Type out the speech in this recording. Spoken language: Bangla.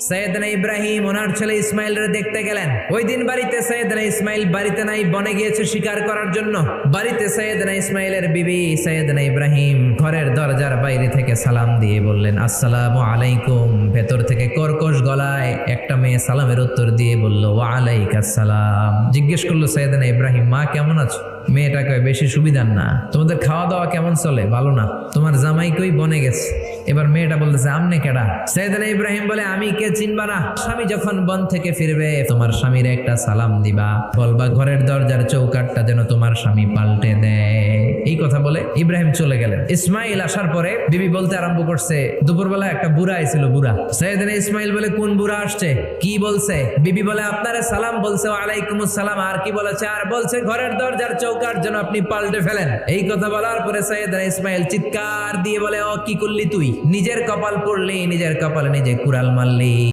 সৈয়দনা ইব্রাহিম ওনার ছেলে ইসমাইলরে দেখতে গেলেন। ওই দিন বাড়িতে সৈয়দনা ইসমাইল বাড়িতে নাই, বনে গিয়েছে শিকার করার জন্য। বাড়িতে সৈয়দনা ইসমাইলের বিবি সৈয়দনা ইব্রাহিম ঘরের দরজার বাইরে থেকে সালাম দিয়ে বললেন, আসসালামু আলাইকুম। ভেতর থেকে কর্কশ গলায় একটা মেয়ে সালামের উত্তর দিয়ে বলল, ওয়া আলাইকাস সালাম। জিজ্ঞেস করলো সৈয়দনা ইব্রাহিম, মা কেমন আছো? মেয়েটা কয়, বেশি সুবিধার না। তোমাদের খাওয়া দাওয়া কেমন চলে? ভালো না। তোমার জামাই কই? বনে গেছে। এবার মেয়েটা বলতেছে, আমনে কেডা? সৈয়দনা ইব্রাহিম বলে, আমি কে চিনবা না? স্বামী যখন বন থেকে ফিরবে তোমার স্বামীর একটা সালাম দিবা, বলবা ঘরের দরজার চৌকাটটা যেন তোমার স্বামী পাল্টে দেয়। এই কথা বলে ইব্রাহিম চলে গেলেন। ইসমাইল আসার পরে বিবি বলতে আরম্ভ করছে, দুপুরবেলা একটা বুড়া আইছিল। বুড়া সৈয়দনা ইসমাইল বলে, কোন বুড়া আসছে? কি বলছে? বিবি বলে, আপনারে সালাম বলছে। ওয়ালাইকুমুস সালাম। আর কি বলেছে? আর বলছে ঘরের দরজার চৌকাট যেন আপনি পাল্টে ফেলেন। এই কথা বলার পরে সৈয়দনা ইসমাইল চিৎকার দিয়ে বলে, ও কি করলি তুই? নিজের কপাল পড়লি, নিজের কপালে নিজে কুড়াল মারলি।